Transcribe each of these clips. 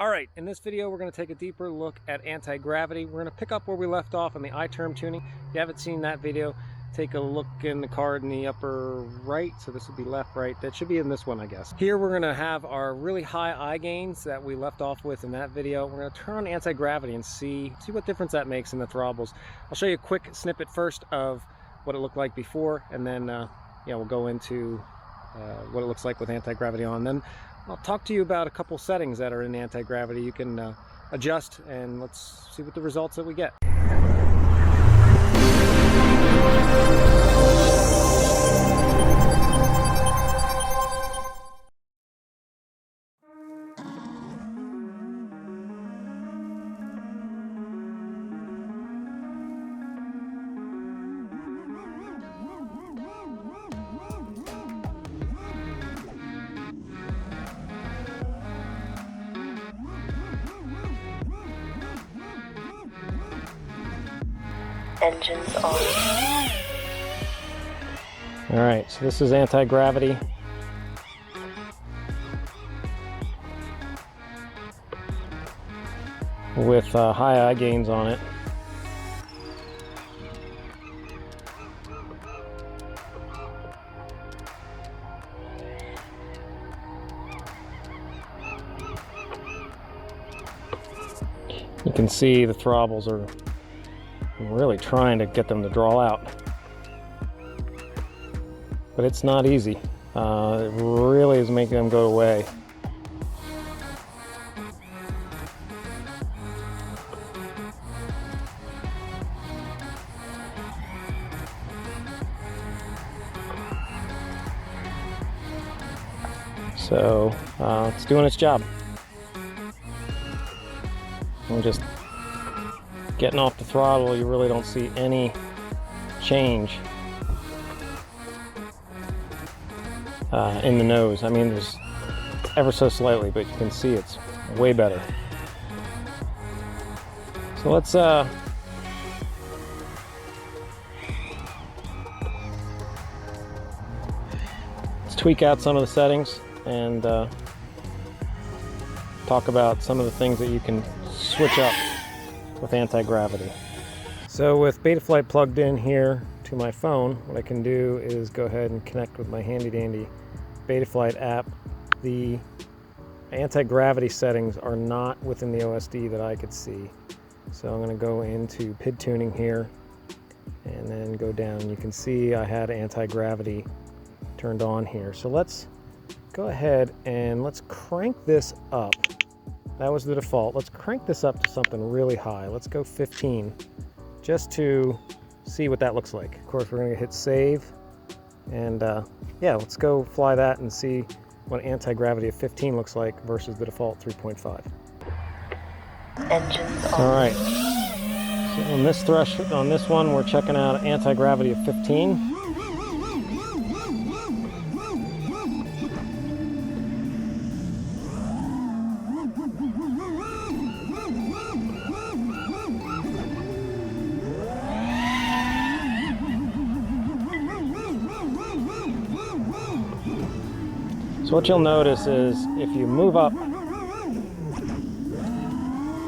Alright, in this video we're going to take a deeper look at anti-gravity. We're going to pick up where we left off on the I-term tuning. If you haven't seen that video, take a look in the card in the upper right. So this would be left, right. That should be in this one, I guess. Here we're going to have our really high I gains that we left off with in that video. We're going to turn on anti-gravity and see what difference that makes in the throbbles. I'll show you a quick snippet first of what it looked like before, and then we'll go into what it looks like with anti-gravity on. Then I'll talk to you about a couple settings that are in anti-gravity you can adjust, and let's see what the results that we get. Engines on. Alright, so this is anti-gravity. With high I gains on it. You can see the throbbles are really trying to get them to draw out, but it's not easy. It really is making them go away. So it's doing its job. I'm just getting off the throttle. You really don't see any change in the nose. I mean, there's ever so slightly, but you can see it's way better. So let's tweak out some of the settings and talk about some of the things that you can switch up with anti-gravity. So with Betaflight plugged in here to my phone, what I can do is go ahead and connect with my handy dandy Betaflight app. The anti-gravity settings are not within the OSD that I could see. So I'm going to go into PID tuning here and then go down. You can see I had anti-gravity turned on here. So let's go ahead and let's crank this up. That was the default. Let's crank this up to something really high. Let's go 15, just to see what that looks like. Of course, we're going to hit save, and yeah, let's go fly that and see what anti-gravity of 15 looks like versus the default 3.5. Engines on. All right. So on this threshold, on this one, we're checking out anti-gravity of 15. So what you'll notice is if you move up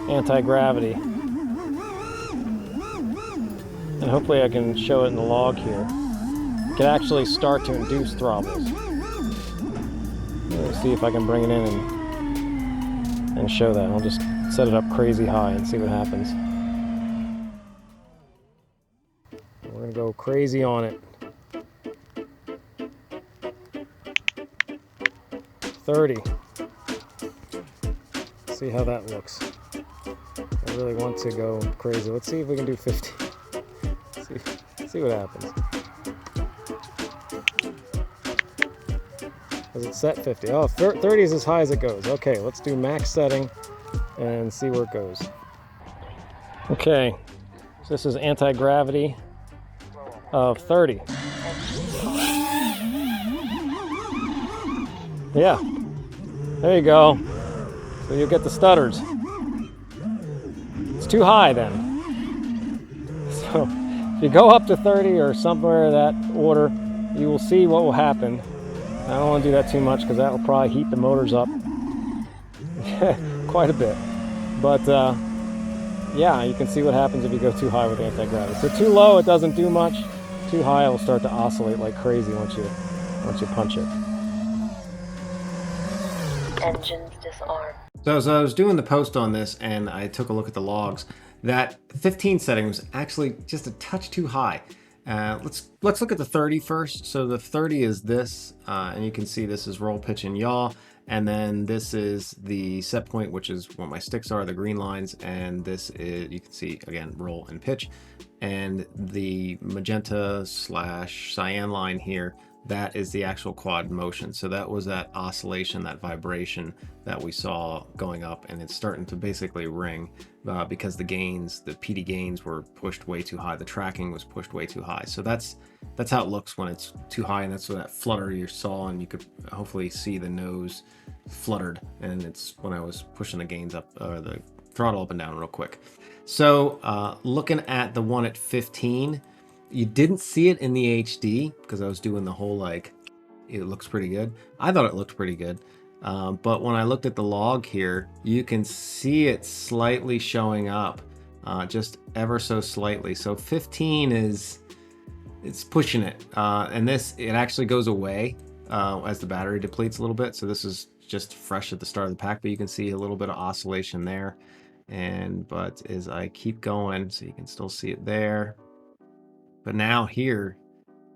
anti-gravity, and hopefully I can show it in the log here, you can actually start to induce throbbles. Let's see if I can bring it in and show that. I'll just set it up crazy high and see what happens. We're going to go crazy on it. 30. See how that looks. I really want to go crazy. Let's see if we can do 50. See what happens. Is it set 50? Oh, 30 is as high as it goes. Okay, let's do max setting and see where it goes. Okay, so this is anti-gravity of 30. Yeah, there you go. So you'll get the stutters. It's too high then. So if you go up to 30 or somewhere in that order, you will see what will happen. I don't want to do that too much because that will probably heat the motors up quite a bit. But yeah, you can see what happens if you go too high with anti-gravity. So too low, it doesn't do much. Too high, it will start to oscillate like crazy once you punch it. Engines disarm. So as I was doing the post on this and I took a look at the logs, that 15 setting was actually just a touch too high. Let's look at the 30 first. So the 30 is this, and you can see this is roll, pitch, and yaw. And then this is the set point, which is what my sticks are, the green lines. And this is, you can see, again, roll and pitch. And the magenta / cyan line here, that is the actual quad motion. So that was that oscillation, that vibration that we saw going up, and it's starting to basically ring because the gains, the PD gains were pushed way too high. The tracking was pushed way too high. So that's how it looks when it's too high, and that's what that flutter you saw, and you could hopefully see the nose fluttered, and it's when I was pushing the gains up, or the throttle up and down real quick. So looking at the one at 15, you didn't see it in the HD because I was doing the whole like, it looks pretty good. I thought it looked pretty good. But when I looked at the log here, you can see it slightly showing up, just ever so slightly. So 15 it's pushing it. And this, it actually goes away as the battery depletes a little bit. So this is just fresh at the start of the pack, but you can see a little bit of oscillation there. But as I keep going, so you can still see it there. But now here,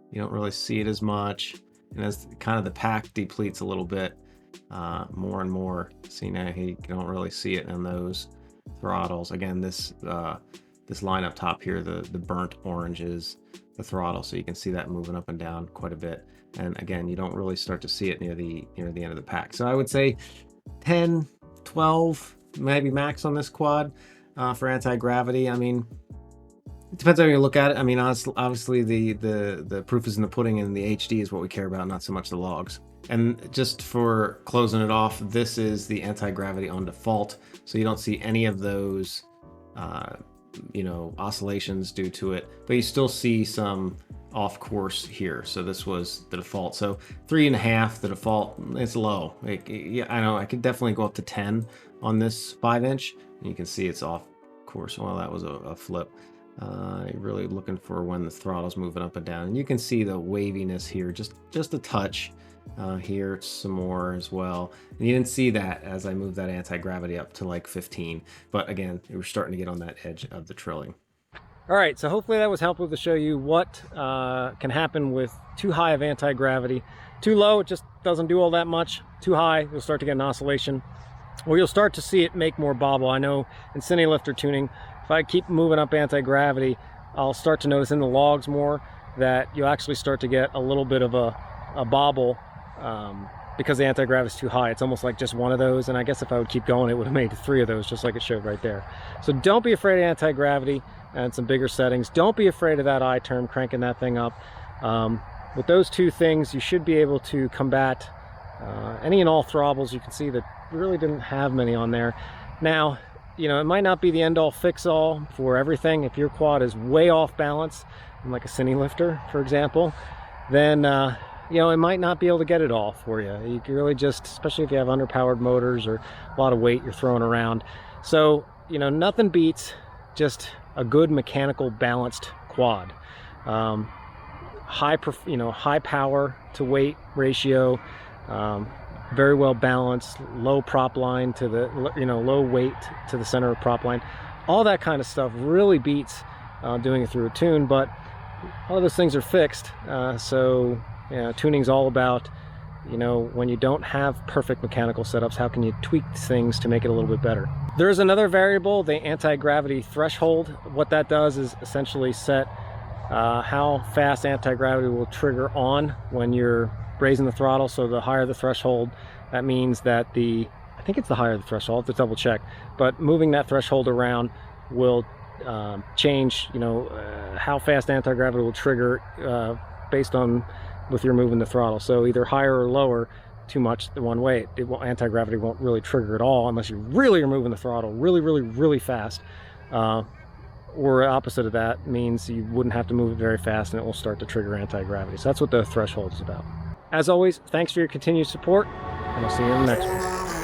you don't really see it as much. And as kind of the pack depletes a little bit, more and more, see now you don't really see it in those throttles. Again, this line up top here, the burnt orange is the throttle. So you can see that moving up and down quite a bit. And again, you don't really start to see it near the end of the pack. So I would say 10, 12, maybe max on this quad for anti-gravity. I mean, it depends how you look at it. I mean, obviously the proof is in the pudding, and the HD is what we care about, not so much the logs. And just for closing it off, this is the anti-gravity on default. So you don't see any of those, oscillations due to it, but you still see some off course here. So this was the default. So 3.5, the default, it's low. Yeah, I know I could definitely go up to 10 on this 5-inch. You can see it's off course. Well, that was a flip. You're really looking for when the throttle's moving up and down, and you can see the waviness here, just a touch. Here some more as well, and you didn't see that as I moved that anti-gravity up to like 15, but again, we were starting to get on that edge of the trilling. All right, so hopefully that was helpful to show you what can happen with too high of anti-gravity. Too low, it just doesn't do all that much. Too high, you'll start to get an oscillation, or you'll start to see it make more bobble. I know in cine lifter tuning, if I keep moving up anti-gravity, I'll start to notice in the logs more that you'll actually start to get a little bit of a bobble because the anti-gravity is too high. It's almost like just one of those, and I guess if I would keep going, it would have made 3 of those, just like it showed right there. So don't be afraid of anti-gravity and some bigger settings. Don't be afraid of that I term, cranking that thing up. With those 2 things, you should be able to combat any and all throbbles. You can see that we really didn't have many on there. Now, it might not be the end-all fix-all for everything. If your quad is way off balance, like a cine lifter, for example, then it might not be able to get it all for you. You can really just, especially if you have underpowered motors or a lot of weight you're throwing around. So, nothing beats just a good mechanical balanced quad. High power to weight ratio, very well balanced, low prop line to the, low weight to the center of prop line. All that kind of stuff really beats doing it through a tune, but all of those things are fixed. So tuning's all about, when you don't have perfect mechanical setups, how can you tweak things to make it a little bit better? There's another variable, the anti-gravity threshold. What that does is essentially set how fast anti-gravity will trigger on when you're raising the throttle. So the higher the threshold, that means that I think it's the higher the threshold, I'll have to double check, but moving that threshold around will change, how fast anti-gravity will trigger based on with your moving the throttle. So either higher or lower too much the one way, anti-gravity won't really trigger at all unless you really are moving the throttle really fast. Or opposite of that means you wouldn't have to move it very fast and it will start to trigger anti-gravity. So that's what the threshold is about. As always, thanks for your continued support, and I'll see you in the next one.